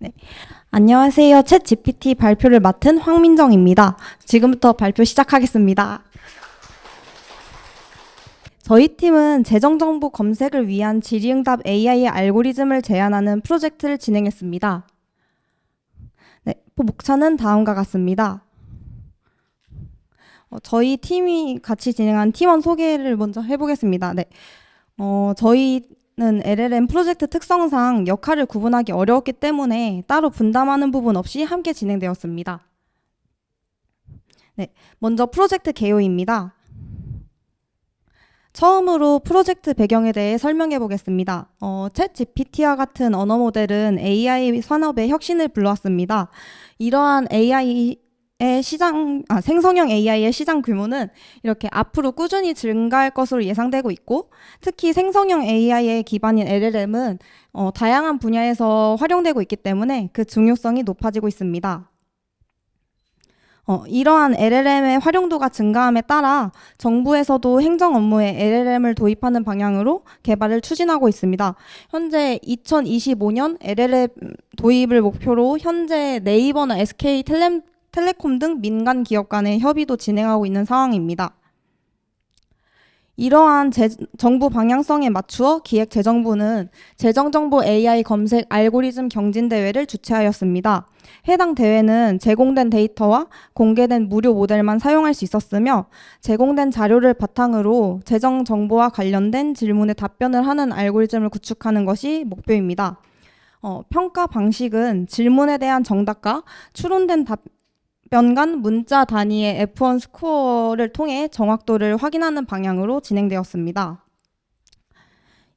네. 안녕하세요. 챗 GPT 발표를 맡은 황민정입니다. 지금부터 발표 시작하겠습니다. 저희 팀은 재정정보 검색을 위한 질의응답 AI 알고리즘을 제안하는 프로젝트를 진행했습니다. 네, 목차는 다음과 같습니다. 저희 팀이 같이 진행한 팀원 소개를 먼저 해보겠습니다. 네. 저희는 LLM 프로젝트 특성상 역할을 구분하기 어려웠기 때문에 따로 분담하는 부분 없이 함께 진행되었습니다. 네, 먼저 프로젝트 개요입니다. 처음으로 프로젝트 배경에 대해 설명해 보겠습니다. 챗 GPT와 같은 언어 모델은 AI 산업의 혁신을 불러왔습니다. 이러한 생성형 AI의 시장 규모는 이렇게 앞으로 꾸준히 증가할 것으로 예상되고 있고, 특히 생성형 AI의 기반인 LLM은 다양한 분야에서 활용되고 있기 때문에 그 중요성이 높아지고 있습니다. 이러한 LLM의 활용도가 증가함에 따라 정부에서도 행정 업무에 LLM을 도입하는 방향으로 개발을 추진하고 있습니다. 현재 2025년 LLM 도입을 목표로 현재 네이버나 SK텔레콤 등 민간 기업 간의 협의도 진행하고 있는 상황입니다. 이러한 정부 방향성에 맞추어 기획재정부는 재정정보 AI 검색 알고리즘 경진대회를 주최하였습니다. 해당 대회는 제공된 데이터와 공개된 무료 모델만 사용할 수 있었으며, 제공된 자료를 바탕으로 재정정보와 관련된 질문에 답변을 하는 알고리즘을 구축하는 것이 목표입니다. 평가 방식은 질문에 대한 정답과 추론된 답변 간 문자 단위의 F1 스코어를 통해 정확도를 확인하는 방향으로 진행되었습니다.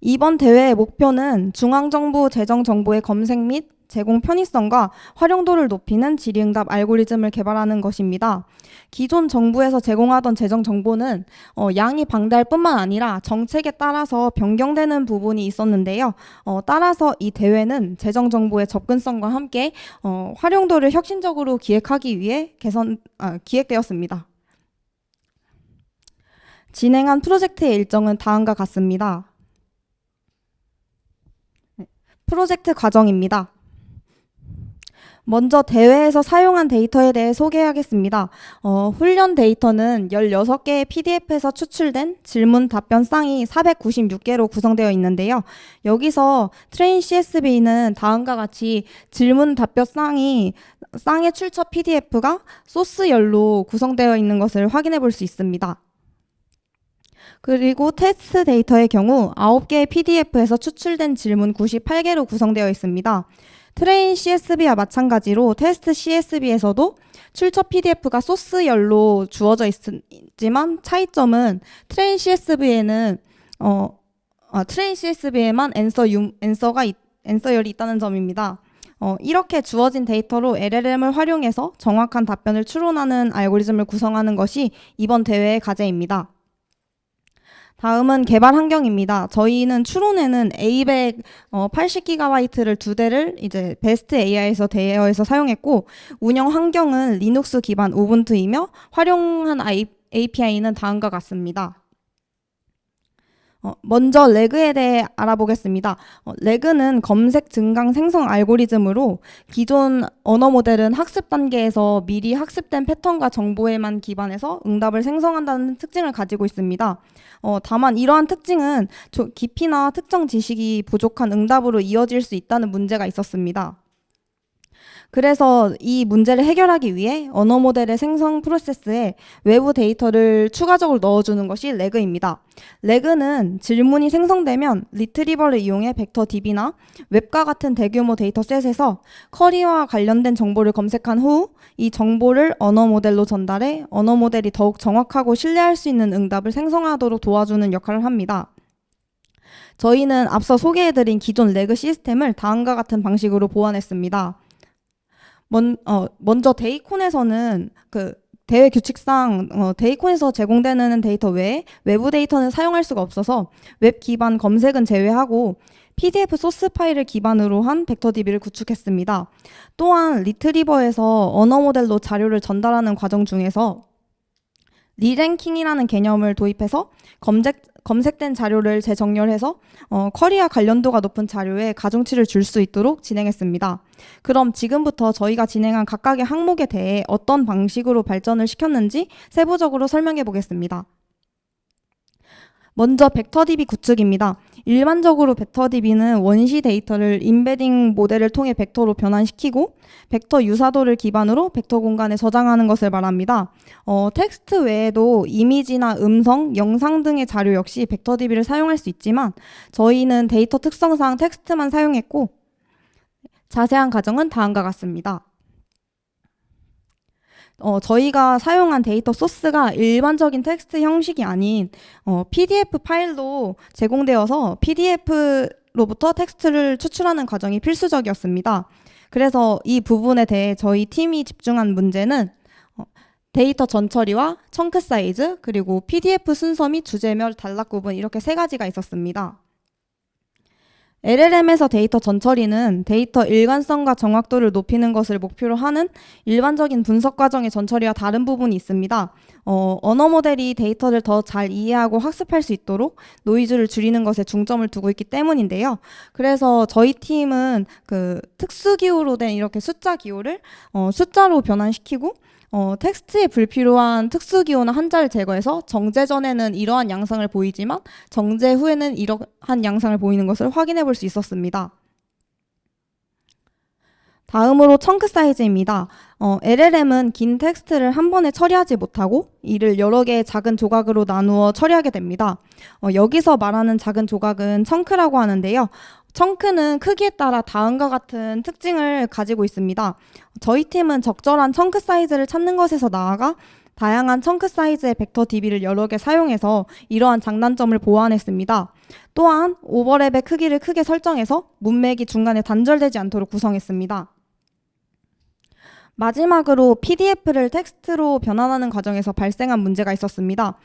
이번 대회의 목표는 중앙정부 재정정보의 검색 및 제공 편의성과 활용도를 높이는 질의응답 알고리즘을 개발하는 것입니다. 기존 정부에서 제공하던 재정정보는 양이 방대할 뿐만 아니라 정책에 따라서 변경되는 부분이 있었는데요. 따라서 이 대회는 재정정보의 접근성과 함께 활용도를 혁신적으로 기획하기 위해 기획되었습니다. 진행한 프로젝트의 일정은 다음과 같습니다. 프로젝트 과정입니다. 먼저 대회에서 사용한 데이터에 대해 소개하겠습니다. 훈련 데이터는 16개의 PDF에서 추출된 질문 답변 쌍이 496개로 구성되어 있는데요. 여기서 트레인 CSV는 다음과 같이 질문 답변 쌍의 출처 PDF가 소스열로 구성되어 있는 것을 확인해 볼 수 있습니다. 그리고 테스트 데이터의 경우 9개의 PDF에서 추출된 질문 98개로 구성되어 있습니다. 트레인 CSV와 마찬가지로 테스트 CSV에서도 출처 PDF가 소스열로 주어져 있지만, 차이점은 트레인 CSV에만 앤서열이 있다는 점입니다. 이렇게 주어진 데이터로 LLM을 활용해서 정확한 답변을 추론하는 알고리즘을 구성하는 것이 이번 대회의 과제입니다. 다음은 개발 환경입니다. 저희는 추론에는 A100 80GB를 2대를 이제 베스트 AI에서 대여해서 사용했고, 운영 환경은 리눅스 기반 우분투이며 활용한 API는 다음과 같습니다. 먼저 레그에 대해 알아보겠습니다. 레그는 검색 증강 생성 알고리즘으로 기존 언어 모델은 학습 단계에서 미리 학습된 패턴과 정보에만 기반해서 응답을 생성한다는 특징을 가지고 있습니다. 다만 이러한 특징은 깊이나 특정 지식이 부족한 응답으로 이어질 수 있다는 문제가 있었습니다. 그래서 이 문제를 해결하기 위해 언어 모델의 생성 프로세스에 외부 데이터를 추가적으로 넣어주는 것이 레그입니다. 레그는 질문이 생성되면 리트리버를 이용해 벡터DB나 웹과 같은 대규모 데이터셋에서 쿼리와 관련된 정보를 검색한 후 이 정보를 언어 모델로 전달해 언어 모델이 더욱 정확하고 신뢰할 수 있는 응답을 생성하도록 도와주는 역할을 합니다. 저희는 앞서 소개해드린 기존 레그 시스템을 다음과 같은 방식으로 보완했습니다. 먼저 데이콘에서는 대회 규칙상 데이콘에서 제공되는 데이터 외에 외부 데이터는 사용할 수가 없어서 웹 기반 검색은 제외하고 PDF 소스 파일을 기반으로 한 벡터DB를 구축했습니다. 또한 리트리버에서 언어 모델로 자료를 전달하는 과정 중에서 리랭킹이라는 개념을 도입해서 검색된 자료를 재정렬해서 쿼리와 관련도가 높은 자료에 가중치를 줄 수 있도록 진행했습니다. 그럼 지금부터 저희가 진행한 각각의 항목에 대해 어떤 방식으로 발전을 시켰는지 세부적으로 설명해 보겠습니다. 먼저 벡터DB 구축입니다. 일반적으로 벡터DB는 원시 데이터를 임베딩 모델을 통해 벡터로 변환시키고 벡터 유사도를 기반으로 벡터 공간에 저장하는 것을 말합니다. 텍스트 외에도 이미지나 음성, 영상 등의 자료 역시 벡터DB를 사용할 수 있지만 저희는 데이터 특성상 텍스트만 사용했고 자세한 과정은 다음과 같습니다. 저희가 사용한 데이터 소스가 일반적인 텍스트 형식이 아닌 PDF 파일로 제공되어서 PDF로부터 텍스트를 추출하는 과정이 필수적이었습니다. 그래서 이 부분에 대해 저희 팀이 집중한 문제는 데이터 전처리와 청크 사이즈, 그리고 PDF 순서 및 주제별 단락 구분 이렇게 세 가지가 있었습니다. LLM에서 데이터 전처리는 데이터 일관성과 정확도를 높이는 것을 목표로 하는 일반적인 분석 과정의 전처리와 다른 부분이 있습니다. 언어 모델이 데이터를 더 잘 이해하고 학습할 수 있도록 노이즈를 줄이는 것에 중점을 두고 있기 때문인데요. 그래서 저희 팀은 그 특수 기호로 된 이렇게 숫자 기호를 숫자로 변환시키고 텍스트에 불필요한 특수 기호나 한자를 제거해서 정제 전에는 이러한 양상을 보이지만 정제 후에는 이러한 양상을 보이는 것을 확인해 볼 수 있었습니다. 다음으로 청크 사이즈입니다. LLM은 긴 텍스트를 한 번에 처리하지 못하고 이를 여러 개의 작은 조각으로 나누어 처리하게 됩니다. 여기서 말하는 작은 조각은 청크라고 하는데요. 청크는 크기에 따라 다음과 같은 특징을 가지고 있습니다. 저희 팀은 적절한 청크 사이즈를 찾는 것에서 나아가 다양한 청크 사이즈의 벡터DB를 여러 개 사용해서 이러한 장단점을 보완했습니다. 또한 오버랩의 크기를 크게 설정해서 문맥이 중간에 단절되지 않도록 구성했습니다. 마지막으로 PDF를 텍스트로 변환하는 과정에서 발생한 문제가 있었습니다.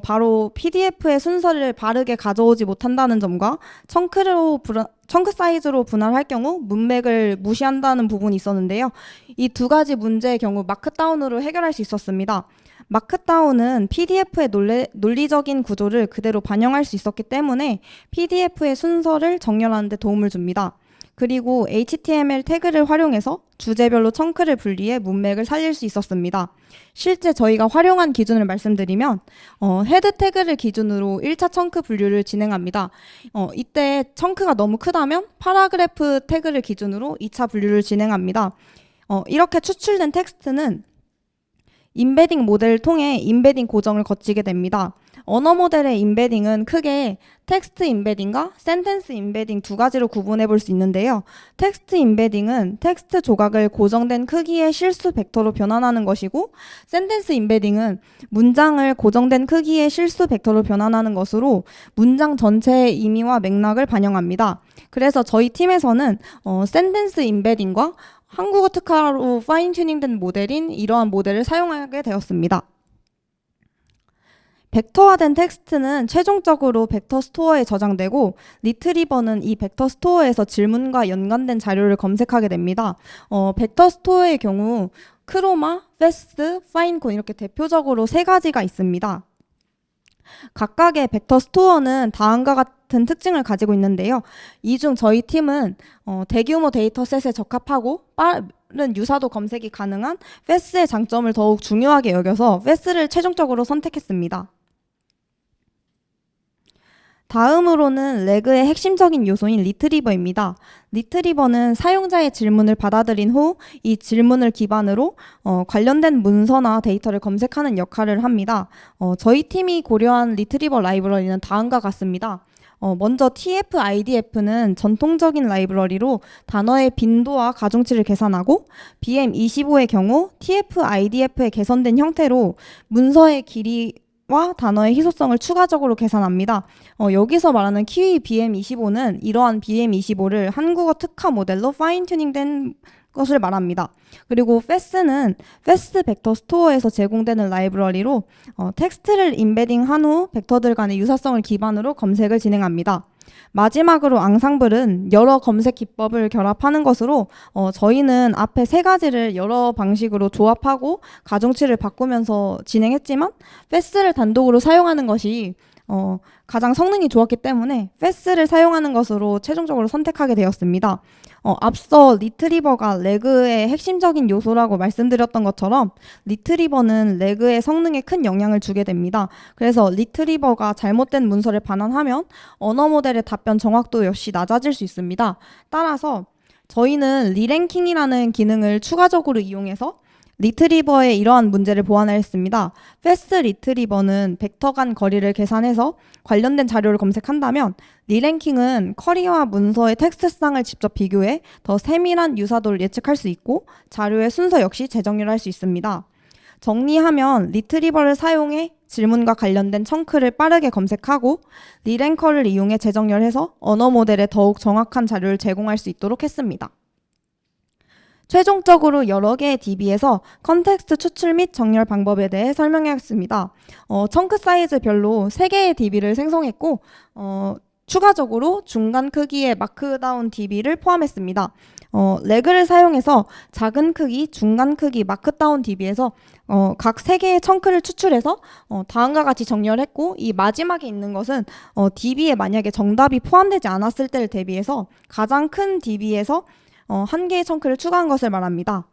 바로 PDF의 순서를 바르게 가져오지 못한다는 점과 청크 사이즈로 분할할 경우 문맥을 무시한다는 부분이 있었는데요. 이 두 가지 문제의 경우 마크다운으로 해결할 수 있었습니다. 마크다운은 PDF의 논리적인 구조를 그대로 반영할 수 있었기 때문에 PDF의 순서를 정렬하는 데 도움을 줍니다. 그리고 HTML 태그를 활용해서 주제별로 청크를 분리해 문맥을 살릴 수 있었습니다. 실제 저희가 활용한 기준을 말씀드리면 헤드 태그를 기준으로 1차 청크 분류를 진행합니다. 이때 청크가 너무 크다면 파라그래프 태그를 기준으로 2차 분류를 진행합니다. 이렇게 추출된 텍스트는 임베딩 모델을 통해 임베딩 고정을 거치게 됩니다. 언어 모델의 임베딩은 크게 텍스트 임베딩과 센텐스 임베딩 두 가지로 구분해 볼 수 있는데요. 텍스트 임베딩은 텍스트 조각을 고정된 크기의 실수 벡터로 변환하는 것이고, 센텐스 임베딩은 문장을 고정된 크기의 실수 벡터로 변환하는 것으로 문장 전체의 의미와 맥락을 반영합니다. 그래서 저희 팀에서는 센텐스 임베딩과 한국어 특화로 파인 튜닝된 모델인 이러한 모델을 사용하게 되었습니다. 벡터화된 텍스트는 최종적으로 벡터 스토어에 저장되고 리트리버는 이 벡터 스토어에서 질문과 연관된 자료를 검색하게 됩니다. 벡터 스토어의 경우 크로마, 패스트, 파인콘 이렇게 대표적으로 세 가지가 있습니다. 각각의 벡터 스토어는 다음과 같은 특징을 가지고 있는데요. 이 중 저희 팀은 대규모 데이터셋에 적합하고 빠른 유사도 검색이 가능한 패스의 장점을 더욱 중요하게 여겨서 패스를 최종적으로 선택했습니다. 다음으로는 레그의 핵심적인 요소인 리트리버입니다. 리트리버는 사용자의 질문을 받아들인 후 이 질문을 기반으로 관련된 문서나 데이터를 검색하는 역할을 합니다. 저희 팀이 고려한 리트리버 라이브러리는 다음과 같습니다. 먼저 TF-IDF는 전통적인 라이브러리로 단어의 빈도와 가중치를 계산하고 BM25의 경우 TF-IDF의 개선된 형태로 문서의 길이와 단어의 희소성을 추가적으로 계산합니다. 여기서 말하는 키위 BM25는 이러한 BM25를 한국어 특화 모델로 파인 튜닝된 것을 말합니다. 그리고 패스는 패스트 벡터 스토어에서 제공되는 라이브러리로 텍스트를 임베딩한 후 벡터들 간의 유사성을 기반으로 검색을 진행합니다. 마지막으로 앙상블은 여러 검색 기법을 결합하는 것으로 저희는 앞에 세 가지를 여러 방식으로 조합하고 가중치를 바꾸면서 진행했지만 패스를 단독으로 사용하는 것이 가장 성능이 좋았기 때문에 패스를 사용하는 것으로 최종적으로 선택하게 되었습니다. 앞서 리트리버가 레그의 핵심적인 요소라고 말씀드렸던 것처럼 리트리버는 레그의 성능에 큰 영향을 주게 됩니다. 그래서 리트리버가 잘못된 문서를 반환하면 언어 모델의 답변 정확도 역시 낮아질 수 있습니다. 따라서 저희는 리랭킹이라는 기능을 추가적으로 이용해서 리트리버의 이러한 문제를 보완하였습니다. 패스트 리트리버는 벡터 간 거리를 계산해서 관련된 자료를 검색한다면 리랭킹은 쿼리와 문서의 텍스트상을 직접 비교해 더 세밀한 유사도를 예측할 수 있고 자료의 순서 역시 재정렬할 수 있습니다. 정리하면 리트리버를 사용해 질문과 관련된 청크를 빠르게 검색하고 리랭커를 이용해 재정렬해서 언어 모델에 더욱 정확한 자료를 제공할 수 있도록 했습니다. 최종적으로 여러 개의 DB에서 컨텍스트 추출 및 정렬 방법에 대해 설명하였습니다. 청크 사이즈별로 3개의 DB를 생성했고 추가적으로 중간 크기의 마크다운 DB를 포함했습니다. 레그를 사용해서 작은 크기, 중간 크기, 마크다운 DB에서 각 3개의 청크를 추출해서 다음과 같이 정렬했고 이 마지막에 있는 것은 DB에 만약에 정답이 포함되지 않았을 때를 대비해서 가장 큰 DB에서 1개의 청크를 추가한 것을 말합니다.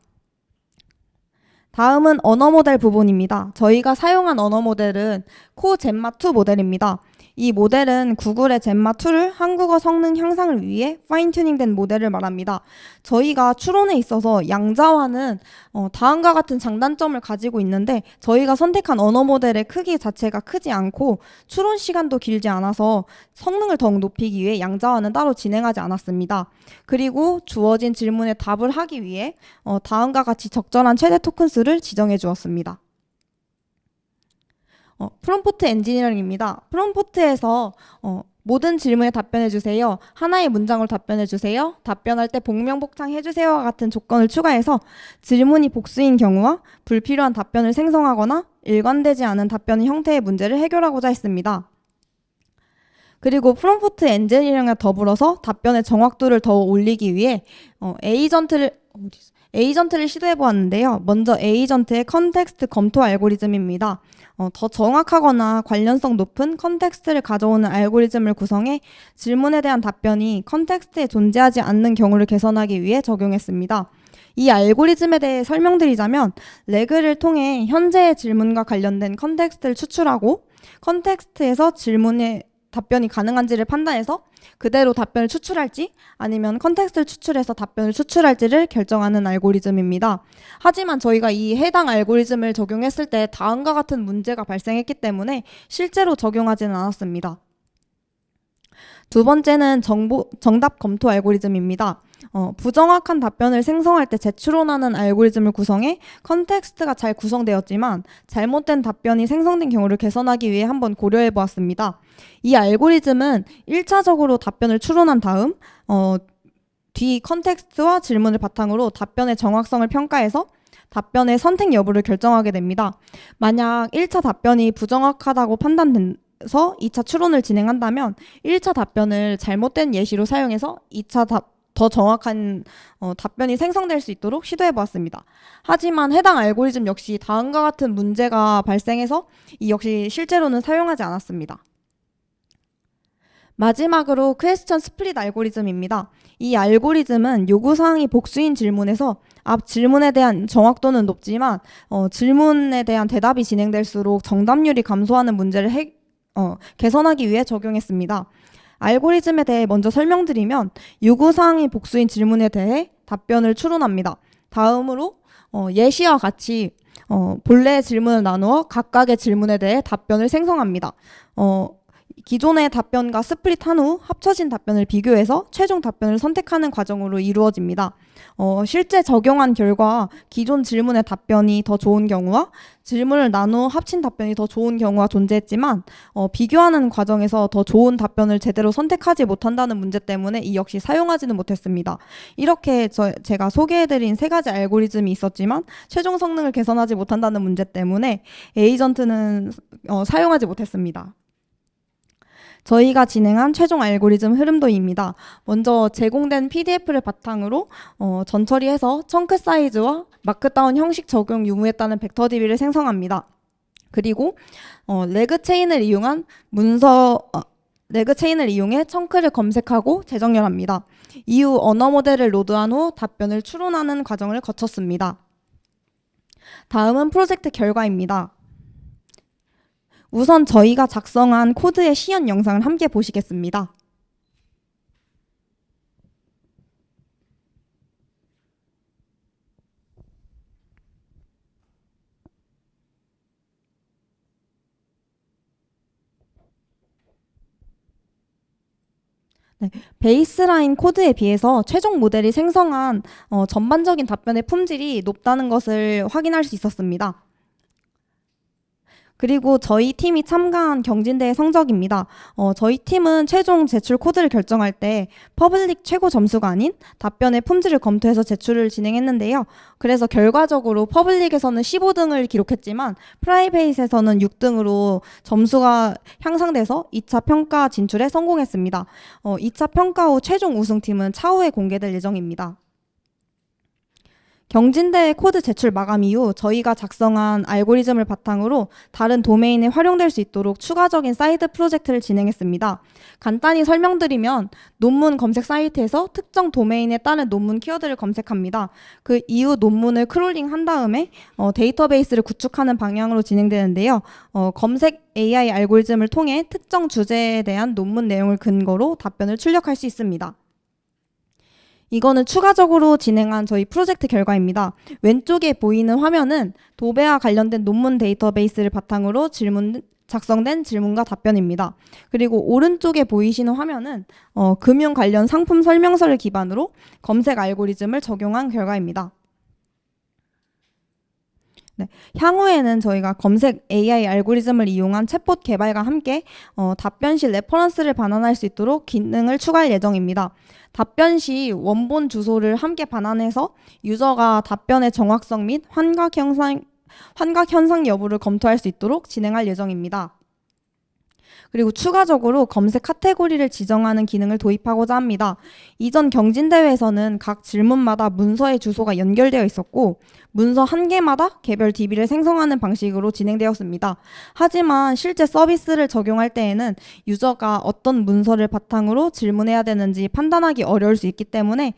다음은 언어 모델 부분입니다. 저희가 사용한 언어 모델은 코젠마2 모델입니다. 이 모델은 구글의 젠마2를 한국어 성능 향상을 위해 파인 튜닝된 모델을 말합니다. 저희가 추론에 있어서 양자화는 다음과 같은 장단점을 가지고 있는데 저희가 선택한 언어 모델의 크기 자체가 크지 않고 추론 시간도 길지 않아서 성능을 더욱 높이기 위해 양자화는 따로 진행하지 않았습니다. 그리고 주어진 질문에 답을 하기 위해 다음과 같이 적절한 최대 토큰 수를 지정해 주었습니다. 프롬프트 엔지니어링입니다. 프롬프트에서 모든 질문에 답변해 주세요. 하나의 문장으로 답변해 주세요. 답변할 때 복명복창 해주세요와 같은 조건을 추가해서 질문이 복수인 경우와 불필요한 답변을 생성하거나 일관되지 않은 답변 형태의 문제를 해결하고자 했습니다. 그리고 프롬프트 엔지니어링과 더불어서 답변의 정확도를 더 올리기 위해 에이전트를 시도해 보았는데요. 먼저 에이전트의 컨텍스트 검토 알고리즘입니다. 더 정확하거나 관련성 높은 컨텍스트를 가져오는 알고리즘을 구성해 질문에 대한 답변이 컨텍스트에 존재하지 않는 경우를 개선하기 위해 적용했습니다. 이 알고리즘에 대해 설명드리자면 레그를 통해 현재의 질문과 관련된 컨텍스트를 추출하고 컨텍스트에서 질문에 답변이 가능한지를 판단해서 그대로 답변을 추출할지 아니면 컨텍스트를 추출해서 답변을 추출할지를 결정하는 알고리즘입니다. 하지만 저희가 이 해당 알고리즘을 적용했을 때 다음과 같은 문제가 발생했기 때문에 실제로 적용하지는 않았습니다. 두 번째는 정답 검토 알고리즘입니다. 부정확한 답변을 생성할 때 재추론하는 알고리즘을 구성해 컨텍스트가 잘 구성되었지만 잘못된 답변이 생성된 경우를 개선하기 위해 한번 고려해 보았습니다. 이 알고리즘은 1차적으로 답변을 추론한 다음 뒤 컨텍스트와 질문을 바탕으로 답변의 정확성을 평가해서 답변의 선택 여부를 결정하게 됩니다. 만약 1차 답변이 부정확하다고 판단돼서 2차 추론을 진행한다면 1차 답변을 잘못된 예시로 사용해서 2차 더 정확한 답변이 생성될 수 있도록 시도해 보았습니다. 하지만 해당 알고리즘 역시 다음과 같은 문제가 발생해서 이 역시 실제로는 사용하지 않았습니다. 마지막으로 퀘스천 스플릿 알고리즘입니다. 이 알고리즘은 요구사항이 복수인 질문에서 앞 질문에 대한 정확도는 높지만 질문에 대한 대답이 진행될수록 정답률이 감소하는 문제를 개선하기 위해 적용했습니다. 알고리즘에 대해 먼저 설명드리면 요구사항이 복수인 질문에 대해 답변을 추론합니다. 다음으로 예시와 같이 본래의 질문을 나누어 각각의 질문에 대해 답변을 생성합니다. 기존의 답변과 스플릿한 후 합쳐진 답변을 비교해서 최종 답변을 선택하는 과정으로 이루어집니다. 실제 적용한 결과 기존 질문의 답변이 더 좋은 경우와 질문을 나누어 합친 답변이 더 좋은 경우가 존재했지만 비교하는 과정에서 더 좋은 답변을 제대로 선택하지 못한다는 문제 때문에 이 역시 사용하지는 못했습니다. 이렇게 제가 소개해드린 3가지 알고리즘이 있었지만 최종 성능을 개선하지 못한다는 문제 때문에 에이전트는 사용하지 못했습니다. 저희가 진행한 최종 알고리즘 흐름도입니다. 먼저 제공된 PDF를 바탕으로 전처리해서 청크 사이즈와 마크다운 형식 적용 유무에 따른 벡터 DB를 생성합니다. 그리고 레그 체인을 이용한 문서 레그 체인을 이용해 청크를 검색하고 재정렬합니다. 이후 언어 모델을 로드한 후 답변을 추론하는 과정을 거쳤습니다. 다음은 프로젝트 결과입니다. 우선 저희가 작성한 코드의 시연 영상을 함께 보시겠습니다. 네, 베이스라인 코드에 비해서 최종 모델이 생성한 전반적인 답변의 품질이 높다는 것을 확인할 수 있었습니다. 그리고 저희 팀이 참가한 경진대회 성적입니다. 저희 팀은 최종 제출 코드를 결정할 때 퍼블릭 최고 점수가 아닌 답변의 품질을 검토해서 제출을 진행했는데요. 그래서 결과적으로 퍼블릭에서는 15등을 기록했지만 프라이베이트에서는 6등으로 점수가 향상돼서 2차 평가 진출에 성공했습니다. 2차 평가 후 최종 우승팀은 차후에 공개될 예정입니다. 경진대회 코드 제출 마감 이후 저희가 작성한 알고리즘을 바탕으로 다른 도메인에 활용될 수 있도록 추가적인 사이드 프로젝트를 진행했습니다. 간단히 설명드리면 논문 검색 사이트에서 특정 도메인에 따른 논문 키워드를 검색합니다. 그 이후 논문을 크롤링한 다음에 데이터베이스를 구축하는 방향으로 진행되는데요. 검색 AI 알고리즘을 통해 특정 주제에 대한 논문 내용을 근거로 답변을 출력할 수 있습니다. 이거는 추가적으로 진행한 저희 프로젝트 결과입니다. 왼쪽에 보이는 화면은 도배와 관련된 논문 데이터베이스를 바탕으로 작성된 질문과 답변입니다. 그리고 오른쪽에 보이시는 화면은 금융 관련 상품 설명서를 기반으로 검색 알고리즘을 적용한 결과입니다. 네, 향후에는 저희가 검색 AI 알고리즘을 이용한 챗봇 개발과 함께 답변 시 레퍼런스를 반환할 수 있도록 기능을 추가할 예정입니다. 답변 시 원본 주소를 함께 반환해서 유저가 답변의 정확성 및 환각 현상 여부를 검토할 수 있도록 진행할 예정입니다. 그리고 추가적으로 검색 카테고리를 지정하는 기능을 도입하고자 합니다. 이전 경진대회에서는 각 질문마다 문서의 주소가 연결되어 있었고 문서 한 개마다 개별 DB를 생성하는 방식으로 진행되었습니다. 하지만 실제 서비스를 적용할 때에는 유저가 어떤 문서를 바탕으로 질문해야 되는지 판단하기 어려울 수 있기 때문에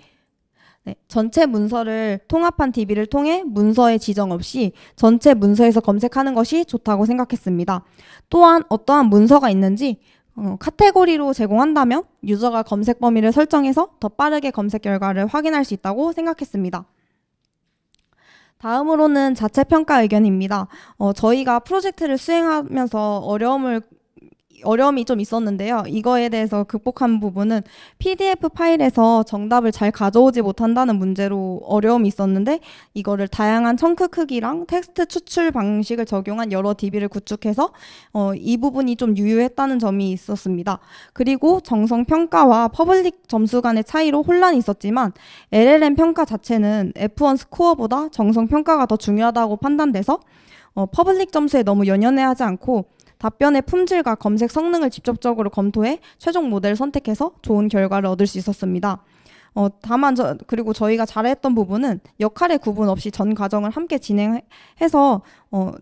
전체 문서를 통합한 DB를 통해 문서의 지정 없이 전체 문서에서 검색하는 것이 좋다고 생각했습니다. 또한 어떠한 문서가 있는지 카테고리로 제공한다면 유저가 검색 범위를 설정해서 더 빠르게 검색 결과를 확인할 수 있다고 생각했습니다. 다음으로는 자체 평가 의견입니다. 저희가 프로젝트를 수행하면서 어려움이 좀 있었는데요. 이거에 대해서 극복한 부분은 PDF 파일에서 정답을 잘 가져오지 못한다는 문제로 어려움이 있었는데 이거를 다양한 청크 크기랑 텍스트 추출 방식을 적용한 여러 DB를 구축해서 이 부분이 좀 유효했다는 점이 있었습니다. 그리고 정성 평가와 퍼블릭 점수 간의 차이로 혼란이 있었지만 LLM 평가 자체는 F1 스코어보다 정성 평가가 더 중요하다고 판단돼서 퍼블릭 점수에 너무 연연해하지 않고 답변의 품질과 검색 성능을 직접적으로 검토해 최종 모델을 선택해서 좋은 결과를 얻을 수 있었습니다. 다만 그리고 저희가 잘했던 부분은 역할의 구분 없이 전 과정을 함께 진행해서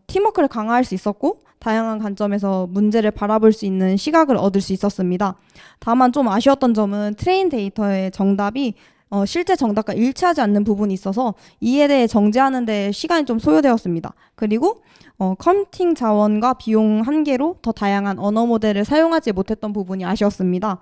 팀워크를 강화할 수 있었고 다양한 관점에서 문제를 바라볼 수 있는 시각을 얻을 수 있었습니다. 다만 좀 아쉬웠던 점은 트레인 데이터의 정답이 실제 정답과 일치하지 않는 부분이 있어서 이에 대해 정제하는 데 시간이 좀 소요되었습니다. 그리고 컴퓨팅 자원과 비용 한계로 더 다양한 언어 모델을 사용하지 못했던 부분이 아쉬웠습니다.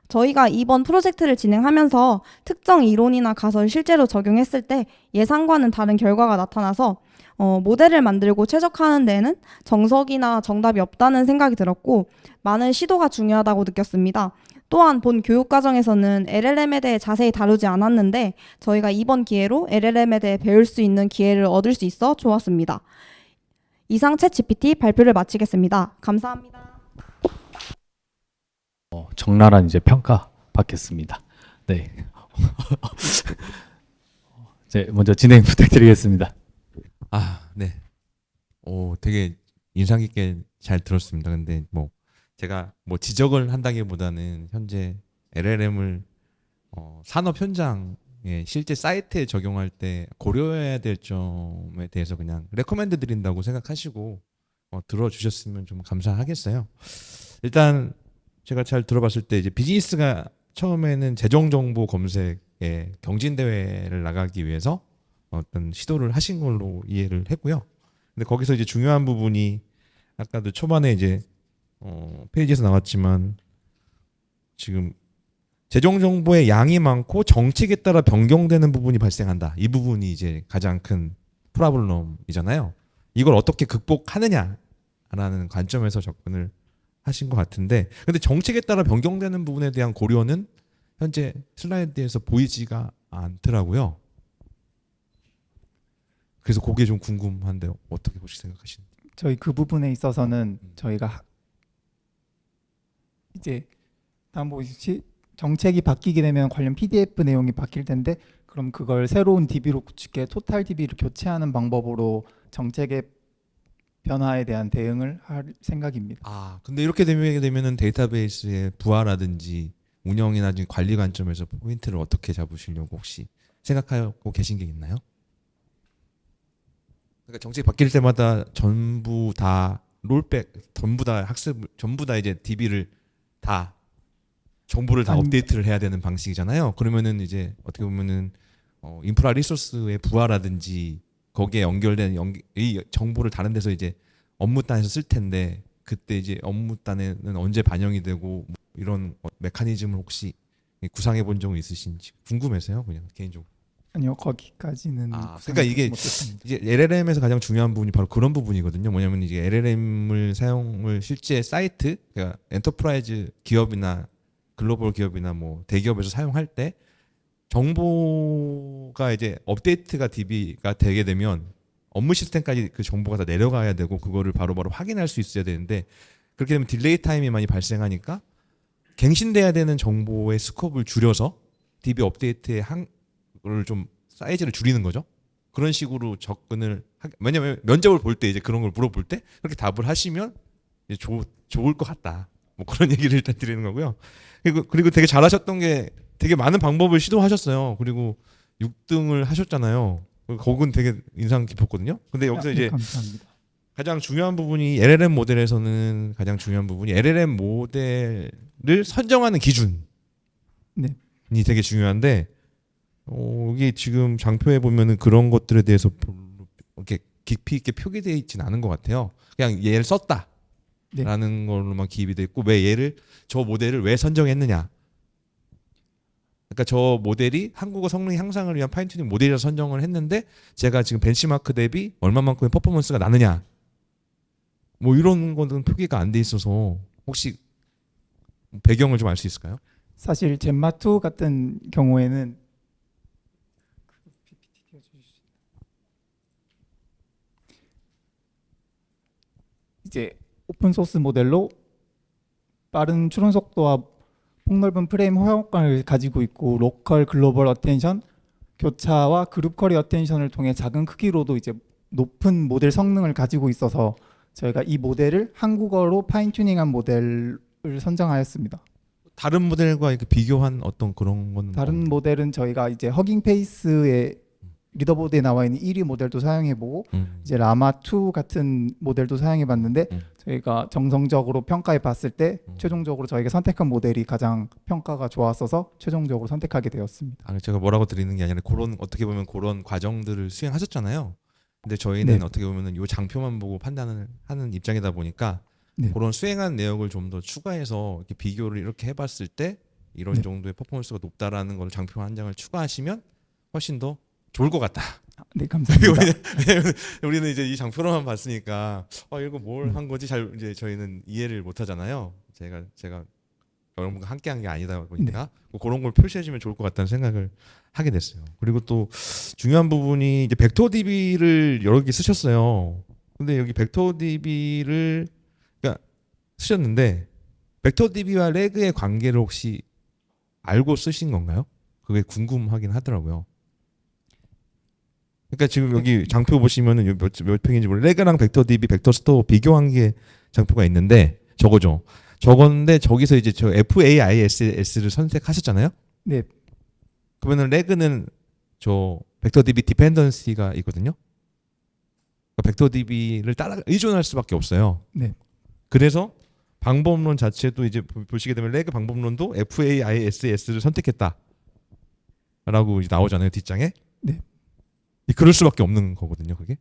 저희가 이번 프로젝트를 진행하면서 특정 이론이나 가설을 실제로 적용했을 때 예상과는 다른 결과가 나타나서 모델을 만들고 최적화하는 데에는 정석이나 정답이 없다는 생각이 들었고 많은 시도가 중요하다고 느꼈습니다. 또한 본 교육과정에서는 LLM에 대해 자세히 다루지 않았는데 저희가 이번 기회로 LLM에 대해 배울 수 있는 기회를 얻을 수 있어 좋았습니다. 이상 챗GPT 발표를 마치겠습니다. 감사합니다. 적나라한 이제 평가 받겠습니다. 네. 이제 먼저 진행 부탁드리겠습니다. 네. 되게 인상 깊게 잘 들었습니다. 근데 제가 지적을 한다기보다는 현재 LLM을 산업 현장에 실제 사이트에 적용할 때 고려해야 될 점에 대해서 그냥 레코멘드 드린다고 생각하시고 들어주셨으면 좀 감사하겠어요. 일단 제가 잘 들어봤을 때 이제 비즈니스가 처음에는 재정 정보 검색에 경진 대회를 나가기 위해서 어떤 시도를 하신 걸로 이해를 했고요. 근데 거기서 이제 중요한 부분이 아까도 초반에 이제 페이지에서 나왔지만 지금 재정 정보의 양이 많고 정책에 따라 변경되는 부분이 발생한다. 이 부분이 이제 가장 큰 프로블럼이잖아요. 이걸 어떻게 극복하느냐라는 관점에서 접근을 하신 것 같은데, 근데 정책에 따라 변경되는 부분에 대한 고려는 현재 슬라이드에서 보이지가 않더라고요. 그래서 그게 좀 궁금한데 어떻게 혹시 생각하시는지. 저희 그 부분에 있어서는 저희가 이제 다음 보시 정책이 바뀌게 되면 관련 PDF 내용이 바뀔 텐데, 그럼 그걸 새로운 DB로 구축해 토탈 DB를 교체하는 방법으로 정책의 변화에 대한 대응을 할 생각입니다. 근데 이렇게 되면은 데이터베이스의 부하라든지 운영이나 관리 관점에서 포인트를 어떻게 잡으시려고 혹시 생각하고 계신 게 있나요? 그러니까 정책이 바뀔 때마다 전부 다 롤백, 전부 다 학습, 전부 다 이제 DB를 다 정보를 다 업데이트를 해야 되는 방식이잖아요. 그러면은 이제 어떻게 보면은 인프라 리소스의 부하라든지 거기에 연결된 이 정보를 다른 데서 이제 업무단에서 쓸 텐데, 그때 이제 업무단에는 언제 반영이 되고 뭐 이런 메커니즘을 혹시 구상해 본 적은 있으신지 궁금해서요. 그냥 개인적으로. 아니요, 거기까지는 그러니까 이게 못했습니다. 이제 LLM에서 가장 중요한 부분이 바로 그런 부분이거든요. 뭐냐면 이제 LLM을 사용을 실제 사이트, 그러니까 엔터프라이즈 기업이나 글로벌 기업이나 뭐 대기업에서 사용할 때 정보가 이제 업데이트가 DB가 되게 되면 업무 시스템까지 그 정보가 다 내려가야 되고 그거를 바로바로 확인할 수 있어야 되는데, 그렇게 되면 딜레이 타임이 많이 발생하니까 갱신돼야 되는 정보의 스코프를 줄여서 DB 업데이트의 한을 좀 사이즈를 줄이는 거죠. 그런 식으로 접근을 왜냐면 면접을 볼 때 이제 그런 걸 물어볼 때 그렇게 답을 하시면 이제 좋을 것 같다. 뭐 그런 얘기를 일단 드리는 거고요. 그리고 되게 잘하셨던 게 되게 많은 방법을 시도하셨어요. 그리고 6등을 하셨잖아요. 그건 되게 인상 깊었거든요. 근데 여기서 이제 감사합니다. 가장 중요한 부분이 LLM 모델에서는 가장 중요한 부분이 LLM 모델을 선정하는 기준이 네. 되게 중요한데, 여기 지금 장표에 보면은 그런 것들에 대해서 별로 이렇게 깊이 있게 표기되어 있지는 않은 것 같아요. 그냥 얘를 썼다. 네. 라는 걸로만 기입이 돼 있고, 왜 저 모델을 왜 선정했느냐. 그러니까 저 모델이 한국어 성능 향상을 위한 파인튜닝 모델이라 선정을 했는데 제가 지금 벤치마크 대비 얼마만큼의 퍼포먼스가 나느냐. 뭐 이런 거는 표기가 안 돼 있어서 혹시 배경을 좀 알 수 있을까요? 사실 젠마2 같은 경우에는 이제 오픈 소스 모델로 빠른 추론 속도와 폭넓은 프레임 허용감을 가지고 있고, 로컬 글로벌 어텐션, 교차와 그룹 쿼리 어텐션을 통해 작은 크기로도 이제 높은 모델 성능을 가지고 있어서 저희가 이 모델을 한국어로 파인 튜닝한 모델을 선정하였습니다. 다른 모델과 이렇게 비교한 어떤 그런 건 다른 모델은 저희가 이제 허깅 페이스의 리더보드에 나와 있는 1위 모델도 사용해보고 이제 라마2 같은 모델도 사용해봤는데 저희가 정성적으로 평가해봤을 때 최종적으로 저희가 선택한 모델이 가장 평가가 좋았어서 최종적으로 선택하게 되었습니다. 제가 뭐라고 드리는 게 아니라 그런 어떻게 보면 그런 과정들을 수행하셨잖아요. 근데 저희는 네. 어떻게 보면은 요 장표만 보고 판단을 하는 입장이다 보니까 네. 그런 수행한 내역을 좀 더 추가해서 이렇게 비교를 이렇게 해봤을 때 이런 네. 정도의 퍼포먼스가 높다라는 걸 장표 한 장을 추가하시면 훨씬 더 좋을 것 같다. 네, 감사합니다. 왜냐면 우리는 이제 이 장표로만 봤으니까 이거 뭘 한 거지 잘 이제 저희는 이해를 못 하잖아요. 제가 여러분과 함께한 게 아니다 보니까 뭐 그런 걸 표시해주면 좋을 것 같다는 생각을 하게 됐어요. 그리고 또 중요한 부분이 이제 벡터 DB를 여러 개 쓰셨어요. 근데 여기 벡터 DB를 그러니까 쓰셨는데 벡터 DB와 레그의 관계를 혹시 알고 쓰신 건가요? 그게 궁금하긴 하더라고요. 그러니까 지금 여기 장표 보시면은 몇 평인지 모르겠어요. 레그랑 벡터 DB, 벡터 스토어 비교한 게 장표가 있는데 저거죠. 저건데 저기서 이제 저 FAISS를 선택하셨잖아요. 네, 그러면은 레그는 저 벡터 DB 디펜던시가 있거든요. 벡터 DB를 따라 의존할 수밖에 없어요. 네. 그래서 방법론 자체도 이제 보시게 되면 레그 방법론도 FAISS를 선택했다라고 이제 나오잖아요, 뒷장에. 네. 그럴 수밖에 없는 거거든요, 그게.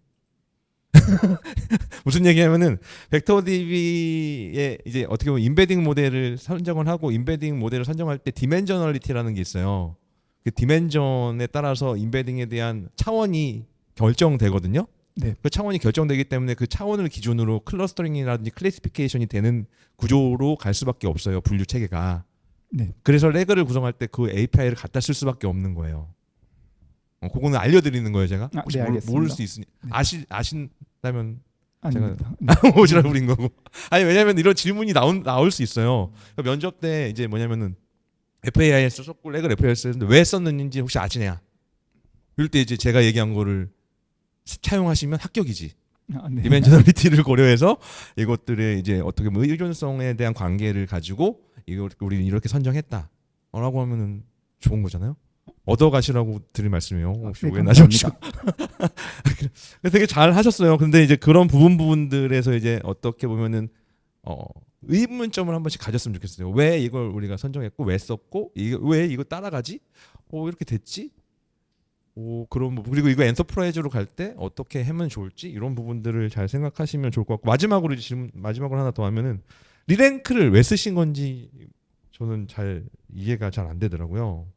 무슨 얘기냐면은 벡터 DB에 이제 어떻게 보면 임베딩 모델을 선정을 하고 임베딩 모델을 선정할 때 디멘저널리티라는 게 있어요. 그 디멘전에 따라서 임베딩에 대한 차원이 결정되거든요. 네. 그 차원이 결정되기 때문에 그 차원을 기준으로 클러스터링이라든지 클래시피케이션이 되는 구조로 갈 수밖에 없어요, 분류 체계가. 네. 그래서 레그를 구성할 때 그 API를 갖다 쓸 수밖에 없는 거예요. 그거는 알려드리는 거예요, 제가. 혹시 네, 모를 알겠습니다. 수 있으니 네. 아신다면 아닙니다. 오지랖 부린 거고. 아니 왜냐면 이런 질문이 나올 수 있어요. 그러니까 면접 때 이제 뭐냐면은 FAIS 썼고 레그 FAIS 썼는데 왜 썼는지 혹시 아시냐? 이럴 때 이제 제가 얘기한 거를 차용하시면 합격이지. 네. 디멘저널리티를 고려해서 이것들의 이제 어떻게 보면 의존성에 대한 관계를 가지고 이거 우리는 이렇게 선정했다라고 하면은 좋은 거잖아요. 얻어가시라고 드릴 말씀이에요. 혹시 네, 오해나지 마시고. 감사합니다. 되게 잘 하셨어요. 근데 이제 그런 부분들에서 이제 어떻게 보면은 의문점을 한 번씩 가졌으면 좋겠어요. 왜 이걸 우리가 선정했고 왜 썼고 왜 이거 따라가지? 이렇게 됐지? 그런 부분 그리고 이거 엔터프라이즈로 갈 때 어떻게 하면 좋을지 이런 부분들을 잘 생각하시면 좋을 것 같고 마지막으로 마지막으로 하나 더 하면은 리랭크를 왜 쓰신 건지 저는 잘 이해가 잘 안 되더라고요.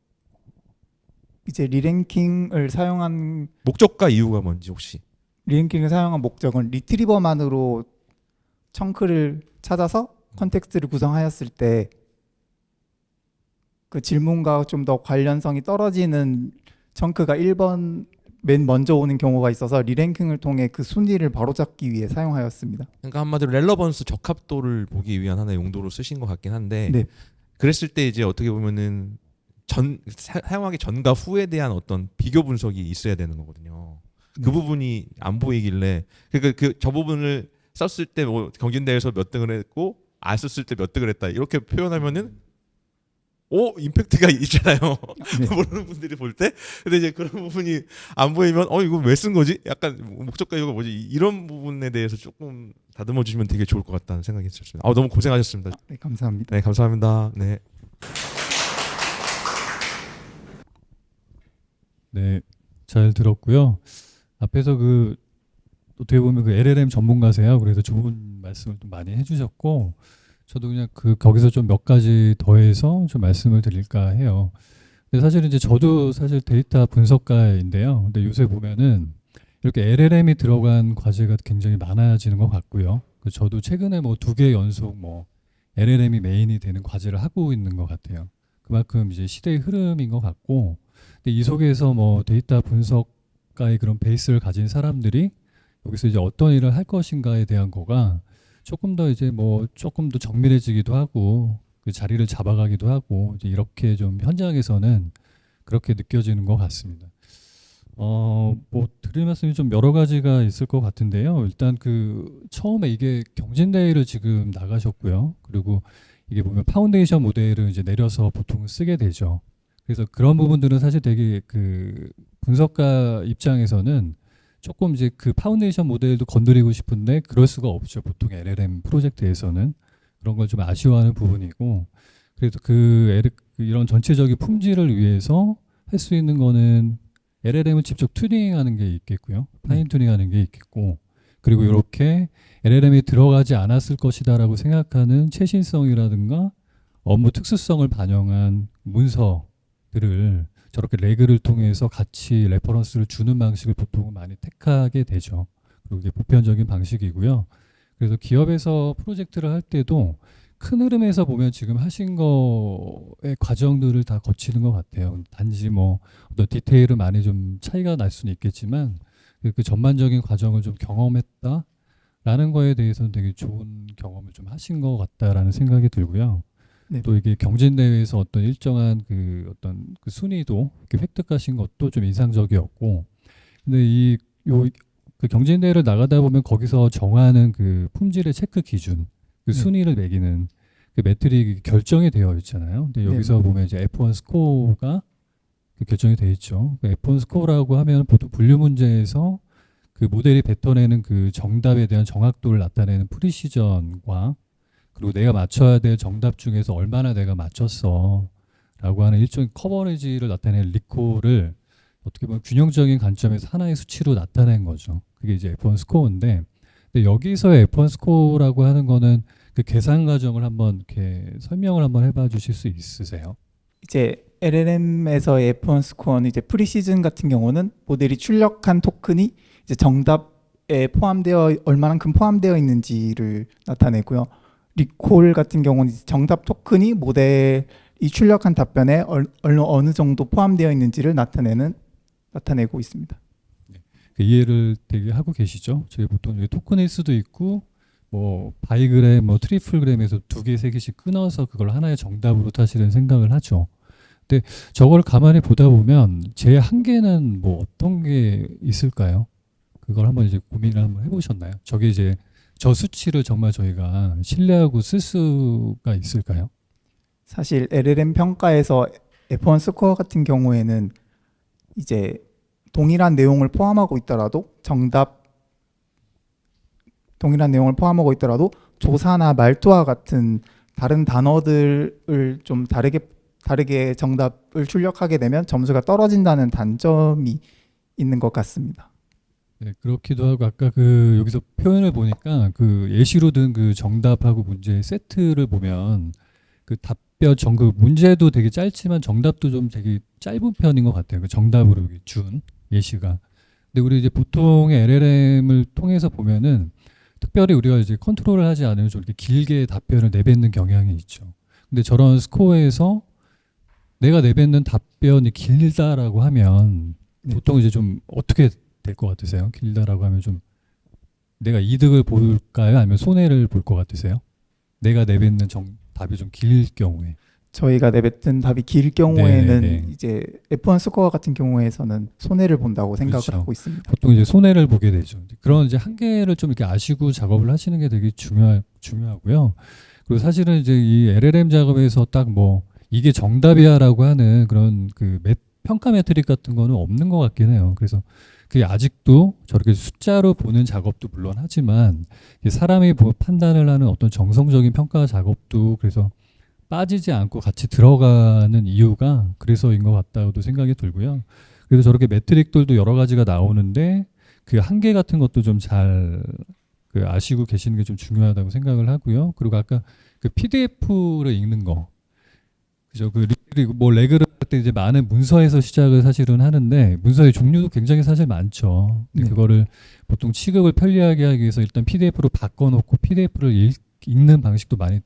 이제 리랭킹을 사용한 목적과 이유가 뭔지 혹시? 리랭킹을 사용한 목적은 리트리버만으로 청크를 찾아서 컨텍스트를 구성하였을 때 그 질문과 좀 더 관련성이 떨어지는 청크가 1번 맨 먼저 오는 경우가 있어서 리랭킹을 통해 그 순위를 바로잡기 위해 사용하였습니다. 그러니까 한마디로 렐러번스 적합도를 보기 위한 하나의 용도로 쓰신 것 같긴 한데 네. 그랬을 때 이제 어떻게 보면은 사용하기 전과 후에 대한 어떤 비교 분석이 있어야 되는 거거든요. 그 네. 부분이 안 보이길래 그러니까 저 부분을 썼을 때 뭐 경진대회에서 몇 등을 했고 안 썼을 때 몇 등을 했다 이렇게 표현하면은 임팩트가 있잖아요. 네. 모르는 분들이 볼 때. 근데 이제 그런 부분이 안 보이면 이거 왜 쓴 거지? 약간 목적과 이유가 뭐지? 이런 부분에 대해서 조금 다듬어 주시면 되게 좋을 것 같다는 생각이 들었습니다. 너무 고생하셨습니다. 네, 감사합니다. 네, 감사합니다. 네. 네, 잘 들었고요. 앞에서 어떻게 보면 LLM 전문가세요. 그래서 좋은 말씀을 좀 많이 해주셨고, 저도 그냥 거기서 좀 몇 가지 더해서 좀 말씀을 드릴까 해요. 근데 사실 이제 저도 사실 데이터 분석가인데요. 근데 요새 보면은 이렇게 LLM이 들어간 과제가 굉장히 많아지는 것 같고요. 저도 최근에 2개 연속 LLM이 메인이 되는 과제를 하고 있는 것 같아요. 그만큼 이제 시대의 흐름인 것 같고, 근데 이 속에서 데이터 분석가의 그런 베이스를 가진 사람들이 여기서 이제 어떤 일을 할 것인가에 대한 거가 조금 더 이제 조금 더 정밀해지기도 하고 그 자리를 잡아가기도 하고 이제 이렇게 좀 현장에서는 그렇게 느껴지는 것 같습니다. 드릴 말씀이 좀 여러 가지가 있을 것 같은데요. 일단 처음에 이게 경진대회를 지금 나가셨고요. 그리고 이게 보면 파운데이션 모델을 이제 내려서 보통 쓰게 되죠. 그래서 그런 부분들은 사실 되게 분석가 입장에서는 조금 이제 파운데이션 모델도 건드리고 싶은데 그럴 수가 없죠. 보통 LLM 프로젝트에서는 그런 걸 좀 아쉬워하는 부분이고, 그래도 이런 전체적인 품질을 위해서 할 수 있는 거는 LLM을 직접 튜닝하는 게 있겠고요. 파인 튜닝하는 게 있겠고, 그리고 이렇게 LLM이 들어가지 않았을 것이다라고 생각하는 최신성이라든가 업무 특수성을 반영한 문서들을 저렇게 레그를 통해서 같이 레퍼런스를 주는 방식을 보통 많이 택하게 되죠. 그리고 이게 보편적인 방식이고요. 그래서 기업에서 프로젝트를 할 때도 큰 흐름에서 보면 지금 하신 거의 과정들을 다 거치는 것 같아요. 단지 어떤 디테일은 많이 좀 차이가 날 수는 있겠지만 그 전반적인 과정을 좀 경험했다라는 거에 대해서는 되게 좋은 경험을 좀 하신 것 같다라는 생각이 들고요. 네. 또 이게 경진대회에서 어떤 일정한 어떤 순위도 이렇게 획득하신 것도 좀 인상적이었고, 근데 경진대회를 나가다 보면 거기서 정하는 품질의 체크 기준, 순위를 매기는 매트릭이 결정이 되어 있잖아요. 근데 여기서 보면 이제 F1 스코어가 결정이 되어 있죠. F1 스코어라고 하면 보통 분류 문제에서 그 모델이 뱉어내는 그 정답에 대한 정확도를 나타내는 프리시전과 그리고 내가 맞춰야 될 정답 중에서 얼마나 내가 맞췄어 라고 하는 일종의 커버리지를 나타내는 리콜을 어떻게 보면 균형적인 관점에서 하나의 수치로 나타낸 거죠. 그게 이제 F1 스코어인데, 근데 여기서의 F1 스코어라고 하는 거는 그 계산 과정을 한번 이렇게 설명을 한번 해봐 주실 수 있으세요? 이제 LLM에서의 F1 스코어는 이제 프리시즌 같은 경우는 모델이 출력한 토큰이 이제 정답에 포함되어 얼마만큼 포함되어 있는지를 나타내고요. 리콜 같은 경우는 이제 정답 토큰이 모델이 출력한 답변에 어느 정도 포함되어 있는지를 나타내고 있습니다. 그 이해를 되게 하고 계시죠? 저희 보통 이게 토큰일 수도 있고 뭐 바이그램, 뭐 트리플그램에서 2개, 3개씩 끊어서 그걸 하나의 정답으로 사실은 생각을 하죠. 근데 저걸 가만히 보다 보면 제 한계는 뭐 어떤 게 있을까요? 그걸 한번 이제 고민을 한번 해보셨나요? 저게 이제 저 수치를 정말 저희가 신뢰하고 쓸 수가 있을까요? 사실 LLM 평가에서 F1 스코어 같은 경우에는 이제 동일한 내용을 포함하고 있더라도 조사나 말투와 같은 다른 단어들을 좀 다르게 정답을 출력하게 되면 점수가 떨어진다는 단점이 있는 것 같습니다. 네, 그렇기도 하고 아까 그 여기서 표현을 보니까 그 예시로 든 그 정답하고 문제의 세트를 보면 그 답변 그 문제도 되게 짧지만 정답도 좀 되게 짧은 편인 것 같아요. 그 정답으로 여기 준 예시가. 근데 우리 이제 보통의 LLM을 통해서 보면은 특별히 우리가 이제 컨트롤을 하지 않으면 좀 이렇게 길게 답변을 내뱉는 경향이 있죠. 근데 저런 스코어에서 내가 내뱉는 답변이 길다라고 하면 보통 이제 좀 어떻게 될 것 같으세요? 길다라고 하면 좀 내가 이득을 볼까요? 아니면 손해를 볼 것 같으세요? 내가 내뱉는 답이 좀 길 경우에. 저희가 내뱉은 답이 길 경우에는 네. 이제 F1 스코어 같은 경우에서는 손해를 본다고 생각을 그렇죠. 하고 있습니다. 보통 이제 손해를 보게 되죠. 그런 이제 한계를 좀 이렇게 아시고 작업을 하시는 게 되게 중요하고요. 그리고 사실은 이제 이 LLM 작업에서 딱 뭐 이게 정답이야라고 하는 그런 그 평가 매트릭 같은 거는 없는 것 같긴 해요. 그래서 그게 아직도 저렇게 숫자로 보는 작업도 물론 하지만 사람이 판단을 하는 어떤 정성적인 평가 작업도 그래서 빠지지 않고 같이 들어가는 이유가 그래서인 것 같다고도 생각이 들고요. 그래서 저렇게 매트릭들도 여러 가지가 나오는데 그 한계 같은 것도 좀 잘 그 아시고 계시는 게 좀 중요하다고 생각을 하고요. 그리고 아까 그 PDF를 읽는 거, 그죠? 그리고 뭐 레그를 할 때 이제 많은 문서에서 시작을 사실은 하는데 문서의 종류도 굉장히 사실 많죠. 근데 그거를 보통 취급을 편리하게 하기 위해서 일단 PDF로 바꿔놓고 PDF를 읽는 방식도 많이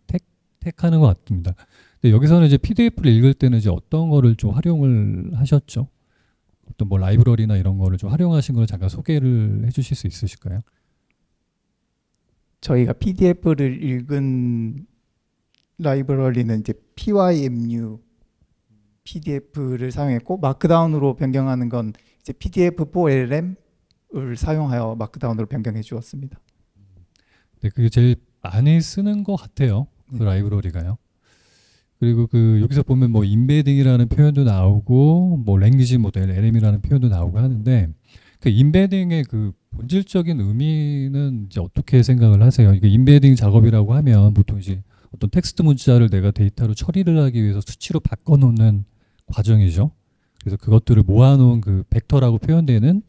택하는 것 같습니다. 근데 여기서는 이제 PDF를 읽을 때는 이제 어떤 거를 좀 활용을 하셨죠? 어떤 뭐 라이브러리나 이런 거를 좀 활용하신 걸 잠깐 소개를 해주실 수 있으실까요? 저희가 PDF를 읽은 라이브러리는 이제 PYMU PDF를 사용했고 마크다운으로 변경하는 건 이제 PDF4LM을 사용하여 마크다운으로 변경해 주었습니다. 네, 그게 제일 많이 쓰는 것 같아요. 그 라이브러리가요. 그리고 그 여기서 보면 뭐 인베딩이라는 표현도 나오고 뭐 랭귀지 모델 LM이라는 표현도 나오고 하는데 그 인베딩의 그 본질적인 의미는 이제 어떻게 생각을 하세요? 이게 인베딩 작업이라고 하면 보통 이제 어떤 텍스트 문자를 내가 데이터로 처리를 하기 위해서 수치로 바꿔놓는 과정이죠. 그래서 그것들을 모아놓은 그 벡터라고 표현되는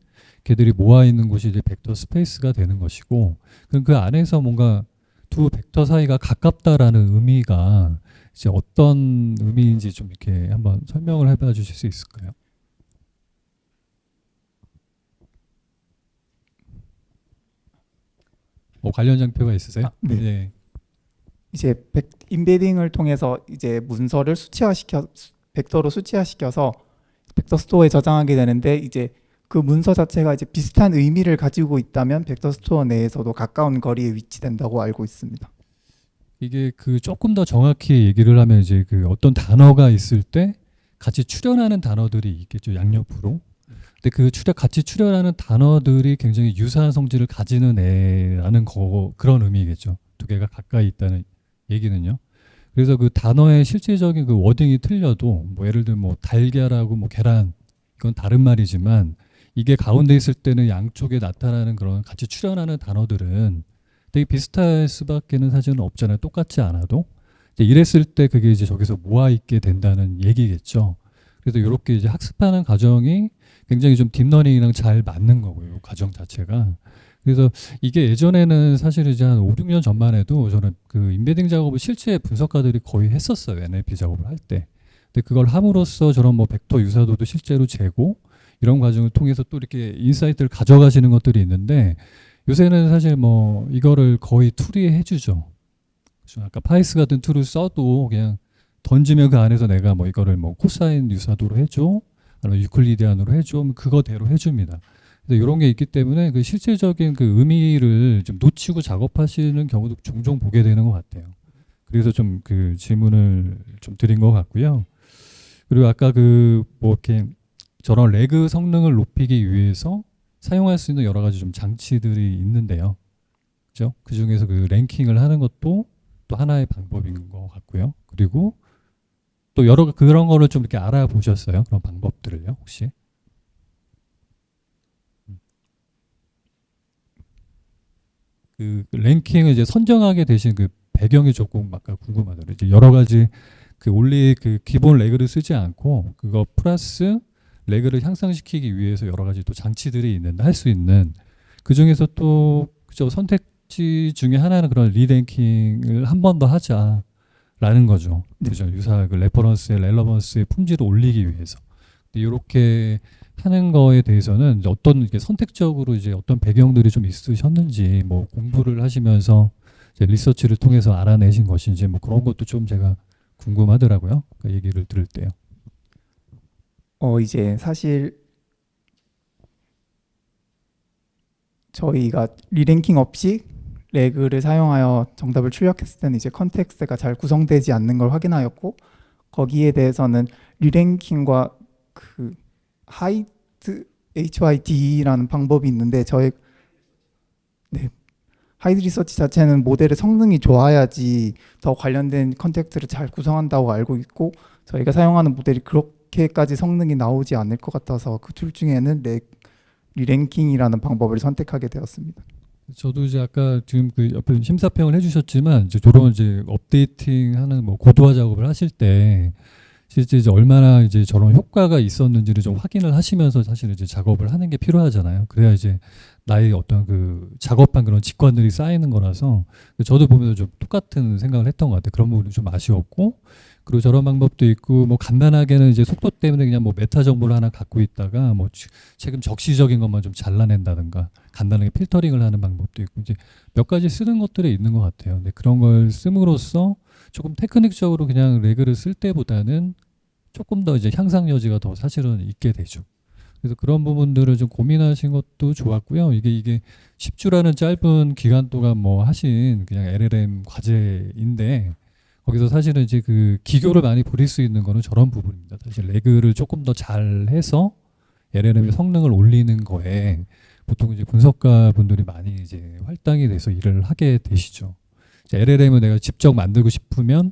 걔들이 모아있는 곳이 이제 벡터 스페이스가 되는 것이고 그럼 그 안에서 뭔가 두 벡터 사이가 가깝다라는 의미가 이제 어떤 의미인지 좀 이렇게 한번 설명을 해봐 주실 수 있을까요? 관련 장표가 있으세요? 네. 이제 인베딩을 통해서 이제 문서를 벡터로 수치화시켜서 벡터 스토어에 저장하게 되는데 이제 그 문서 자체가 이제 비슷한 의미를 가지고 있다면 벡터 스토어 내에서도 가까운 거리에 위치된다고 알고 있습니다. 이게 그 조금 더 정확히 얘기를 하면 이제 그 어떤 단어가 있을 때 같이 출현하는 단어들이 있겠죠, 양옆으로. 근데 그 같이 출현하는 단어들이 굉장히 유사한 성질을 가지는 애라는 그런 의미겠죠. 두 개가 가까이 있다는 얘기는요. 그래서 그 단어의 실질적인 그 워딩이 틀려도 뭐 예를 들면 뭐 달걀하고 뭐 계란 이건 다른 말이지만 이게 가운데 있을 때는 양쪽에 나타나는 그런 같이 출현하는 단어들은 되게 비슷할 수밖에는 사실은 없잖아요. 똑같지 않아도. 이제 이랬을 때 그게 이제 저기서 모아 있게 된다는 얘기겠죠. 그래서 이렇게 이제 학습하는 과정이 굉장히 좀 딥러닝이랑 잘 맞는 거고요. 이 과정 자체가. 그래서 이게 예전에는 사실 이제 한 5, 6년 전만 해도 저는 그 인베딩 작업을 실제 분석가들이 거의 했었어요. NLP 작업을 할 때. 근데 그걸 함으로써 저런 뭐 벡터 유사도도 실제로 재고 이런 과정을 통해서 또 이렇게 인사이트를 가져가시는 것들이 있는데 요새는 사실 뭐 이거를 거의 툴이 해주죠. 아까 파이스 같은 툴을 써도 그냥 던지면 그 안에서 내가 뭐 이거를 뭐 코사인 유사도로 해줘, 아니면 유클리디안으로 해줘, 그거대로 해줍니다. 그래서 이런 게 있기 때문에 그 실질적인 그 의미를 좀 놓치고 작업하시는 경우도 종종 보게 되는 것 같아요. 그래서 좀 그 질문을 좀 드린 것 같고요. 그리고 아까 그 뭐 이렇게 저런 레그 성능을 높이기 위해서 사용할 수 있는 여러 가지 좀 장치들이 있는데요. 그죠? 그 중에서 그 랭킹을 하는 것도 또 하나의 방법인 것 같고요. 그리고 또 여러 그런 거를 좀 이렇게 알아보셨어요? 그런 방법들을요, 혹시? 그 랭킹을 이제 선정하게 되신 그 배경이 조금 아까 궁금하더라고요. 이제 여러 가지 그 올리 그 기본 레그를 쓰지 않고 그거 플러스 레그를 향상시키기 위해서 여러 가지 또 장치들이 있는데 할 수 있는 그 중에서 또 그죠 선택지 중에 하나는 그런 리랭킹을 한 번 더 하자라는 거죠. 네. 그죠 유사 그 레퍼런스의 렐러번스의 품질을 올리기 위해서. 이렇게 하는 거에 대해서는 이제 어떤 이렇게 선택적으로 이제 어떤 배경들이 좀 있으셨는지 뭐 공부를 하시면서 이제 리서치를 통해서 알아내신 것인지 뭐 그런 것도 좀 제가 궁금하더라고요. 그 얘기를 들을 때요. 이제 사실 저희가 리랭킹 없이 레그를 사용하여 정답을 출력했을 때는 이제 컨텍스트가 잘 구성되지 않는 걸 확인하였고 거기에 대해서는 리랭킹과 그 HYD라는 방법이 있는데 하이드 리서치 자체는 모델의 성능이 좋아야지 더 관련된 컨텍스트를 잘 구성한다고 알고 있고 저희가 사용하는 모델이 그렇게까지 성능이 나오지 않을 것 같아서 그 툴 중에는 리랭킹이라는 방법을 선택하게 되었습니다. 저도 이제 아까 지금 그 옆에 심사평을 해주셨지만 이제 저런 이제 업데이팅하는 뭐 고도화 작업을 하실 때 실제 이제 얼마나 이제 저런 효과가 있었는지를 좀 확인을 하시면서 사실 이제 작업을 하는 게 필요하잖아요. 그래야 이제 나의 어떤 그 작업한 그런 직관들이 쌓이는 거라서 저도 보면서 좀 똑같은 생각을 했던 것 같아요. 그런 부분이 좀 아쉬웠고 그리고 저런 방법도 있고 뭐 간단하게는 이제 속도 때문에 그냥 뭐 메타 정보를 하나 갖고 있다가 뭐 최근 적시적인 것만 좀 잘라낸다든가 간단하게 필터링을 하는 방법도 있고 이제 몇 가지 쓰는 것들이 있는 것 같아요. 근데 그런 걸 씀으로써 조금 테크닉적으로 그냥 레그를 쓸 때보다는 조금 더 이제 향상 여지가 더 사실은 있게 되죠. 그래서 그런 부분들을 좀 고민하신 것도 좋았고요. 이게 10주라는 짧은 기간 동안 뭐 하신 그냥 LLM 과제인데 거기서 사실은 이제 그 기교를 많이 부릴 수 있는 거는 저런 부분입니다. 사실 레그를 조금 더 잘해서 LLM의 성능을 올리는 거에 보통 이제 분석가 분들이 많이 이제 할당이 돼서 일을 하게 되시죠. LLM을 내가 직접 만들고 싶으면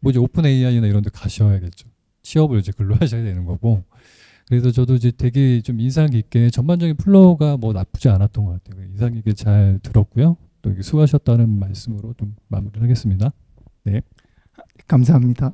뭐 이제 오픈 AI나 이런 데 가셔야겠죠. 취업을 이제 글로 하셔야 되는 거고. 그래서 저도 이제 되게 좀 인상 깊게 전반적인 플로우가 뭐 나쁘지 않았던 것 같아요. 인상 깊게 잘 들었고요. 또 수고하셨다는 말씀으로 좀 마무리를 하겠습니다. 네. 감사합니다.